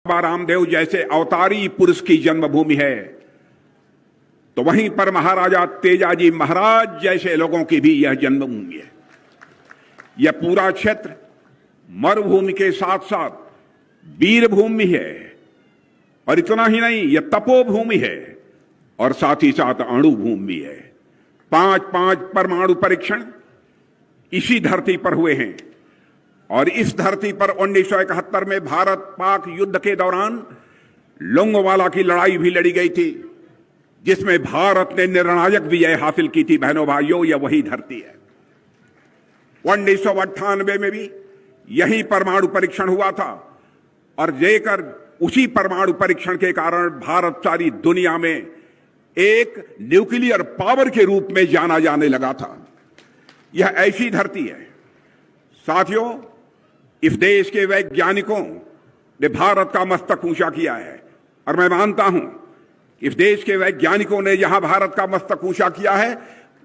बाबा रामदेव जैसे अवतारी पुरुष की जन्मभूमि है, तो वहीं पर महाराजा तेजाजी महाराज जैसे लोगों की भी यह जन्मभूमि है। यह पूरा क्षेत्र मरुभूमि के साथ साथ वीरभूमि है, और इतना ही नहीं, यह तपोभूमि है और साथ ही साथ अणुभूमि है। 5 परमाणु परीक्षण इसी धरती पर हुए हैं, और इस धरती पर 1971 में भारत पाक युद्ध के दौरान लोंगोवाला की लड़ाई भी लड़ी गई थी, जिसमें भारत ने निर्णायक विजय हासिल की थी। बहनों भाइयों, यह वही धरती है। 1998 में भी यही परमाणु परीक्षण हुआ था, और जेकर उसी परमाणु परीक्षण के कारण भारत सारी दुनिया में एक न्यूक्लियर पावर के रूप में जाना जाने लगा था। यह ऐसी धरती है। साथियों, इस देश के वैज्ञानिकों ने भारत का मस्तक ऊंचा किया है, और मैं मानता हूं कि इस देश के वैज्ञानिकों ने जहां भारत का मस्तक ऊंचा किया है,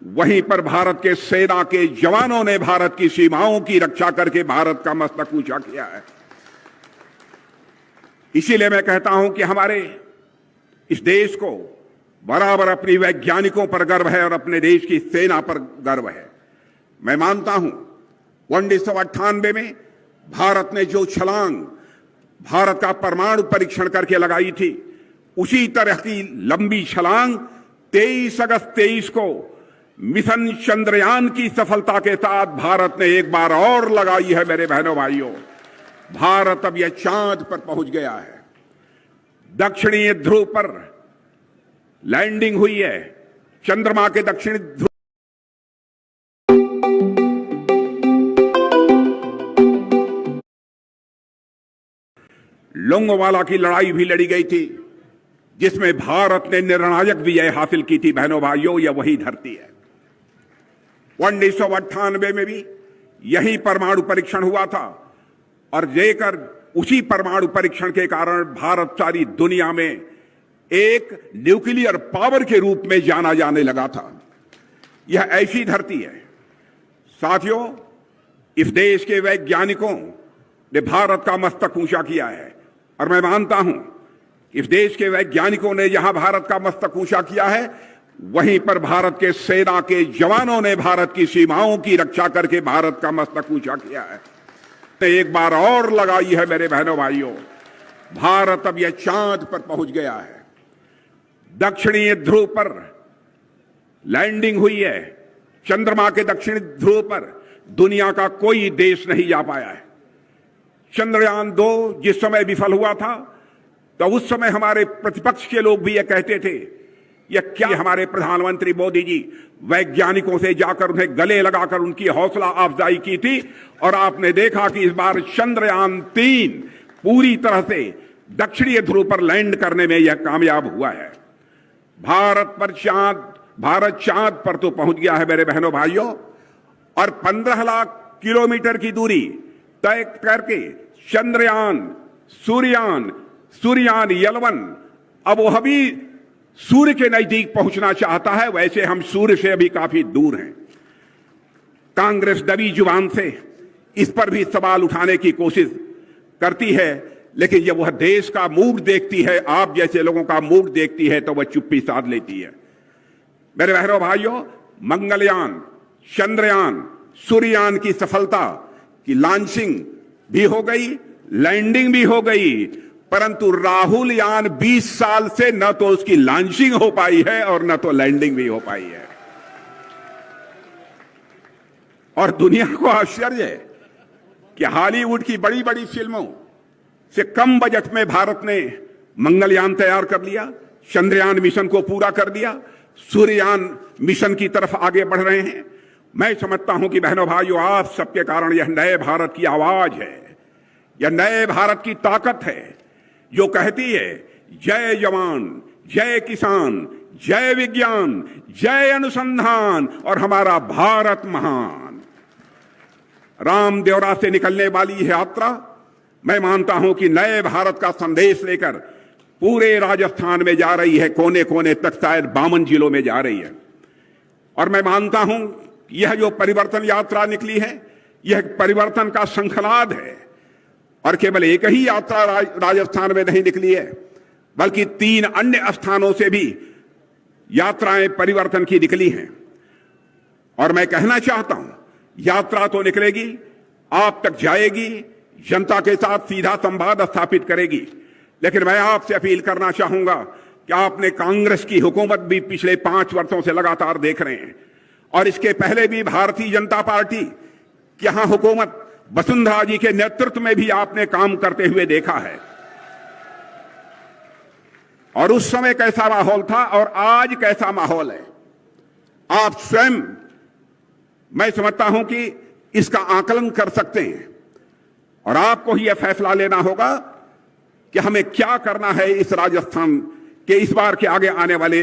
वहीं पर भारत के सेना के जवानों ने भारत की सीमाओं की रक्षा करके भारत का मस्तक ऊंचा किया है। इसीलिए मैं कहता हूं कि हमारे इस देश को बराबर अपनी वैज्ञानिकों पर गर्व है और अपने देश की सेना पर गर्व है। मैं मानता हूं 1998 में भारत ने जो छलांग भारत का परमाणु परीक्षण करके लगाई थी, उसी तरह की लंबी छलांग 23 अगस्त 23 को मिशन चंद्रयान की सफलता के साथ भारत ने एक बार और लगाई है। मेरे बहनों भाइयों, भारत अब यह चांद पर पहुंच गया है। दक्षिणी ध्रुव पर लैंडिंग हुई है। चंद्रमा के दक्षिणी ध्रुव लोंगोवाला की लड़ाई भी लड़ी गई थी, जिसमें भारत ने निर्णायक विजय हासिल की थी। बहनों भाइयों, यह वही धरती है। 1998 में भी यही परमाणु परीक्षण हुआ था, और जेकर उसी परमाणु परीक्षण के कारण भारत सारी दुनिया में एक न्यूक्लियर पावर के रूप में जाना जाने लगा था। यह ऐसी धरती है। साथियों, इस देश के वैज्ञानिकों ने भारत का मस्तक ऊंचा किया है, और मैं मानता हूं इस देश के वैज्ञानिकों ने जहां भारत का मस्तक ऊंचा किया है, वहीं पर भारत के सेना के जवानों ने भारत की सीमाओं की रक्षा करके भारत का मस्तक ऊंचा किया है। एक बार और लगाई है। मेरे बहनों भाइयों, भारत अब यह चांद पर पहुंच गया है। दक्षिणी ध्रुव पर लैंडिंग हुई है। चंद्रमा के दक्षिणी ध्रुव पर दुनिया का कोई देश नहीं जा पाया है। चंद्रयान 2 जिस समय विफल हुआ था, तो उस समय हमारे प्रतिपक्ष के लोग भी यह कहते थे, यह क्या। हमारे प्रधानमंत्री मोदी जी वैज्ञानिकों से जाकर उन्हें गले लगाकर उनकी हौसला अफजाई की थी, और आपने देखा कि इस बार चंद्रयान 3 पूरी तरह से दक्षिणी ध्रुव पर लैंड करने में यह कामयाब हुआ है। भारत चांद पर तो पहुंच गया है मेरे बहनों भाइयों, और 15 लाख किलोमीटर की दूरी तय करके सूर्ययान 11 अब वह भी सूर्य के नजदीक पहुंचना चाहता है। वैसे हम सूर्य से अभी काफी दूर हैं। कांग्रेस दबी जुबान से इस पर भी सवाल उठाने की कोशिश करती है, लेकिन जब वह देश का मूड देखती है, आप जैसे लोगों का मूड देखती है, तो वह चुप्पी साध लेती है। मेरे बहनों भाइयों, मंगलयान, चंद्रयान, सूर्ययान की सफलता की लॉन्चिंग भी हो गई, लैंडिंग भी हो गई, परंतु राहुल यान 20 साल से न तो उसकी लॉन्चिंग हो पाई है और न तो लैंडिंग भी हो पाई है। और दुनिया को आश्चर्य है कि हॉलीवुड की बड़ी बड़ी फिल्मों से कम बजट में भारत ने मंगलयान तैयार कर लिया, चंद्रयान मिशन को पूरा कर दिया, सूर्ययान मिशन की तरफ आगे बढ़ रहे हैं। मैं समझता हूं कि बहनों भाइयों, आप सबके कारण यह नए भारत की आवाज है, यह नए भारत की ताकत है, जो कहती है जय जवान, जय किसान, जय विज्ञान, जय अनुसंधान, और हमारा भारत महान। रामदेवरा से निकलने वाली यह यात्रा, मैं मानता हूं कि नए भारत का संदेश लेकर पूरे राजस्थान में जा रही है, कोने कोने तक, शायद 52 जिलों में जा रही है। और मैं मानता हूं यह जो परिवर्तन यात्रा निकली है, यह परिवर्तन का शंखनाद है। और केवल एक ही यात्रा राजस्थान में नहीं निकली है, बल्कि 3 अन्य स्थानों से भी यात्राएं परिवर्तन की निकली हैं। और मैं कहना चाहता हूं, यात्रा तो निकलेगी, आप तक जाएगी, जनता के साथ सीधा संवाद स्थापित करेगी, लेकिन मैं आपसे अपील करना चाहूंगा कि आपने कांग्रेस की हुकूमत भी पिछले 5 वर्षों से लगातार देख रहे हैं, और इसके पहले भी भारतीय जनता पार्टी की यहां हुकूमत वसुंधरा जी के नेतृत्व में भी आपने काम करते हुए देखा है। और उस समय कैसा माहौल था और आज कैसा माहौल है, आप स्वयं, मैं समझता हूं कि इसका आकलन कर सकते हैं। और आपको ही यह फैसला लेना होगा कि हमें क्या करना है इस राजस्थान के इस बार के आगे आने वाले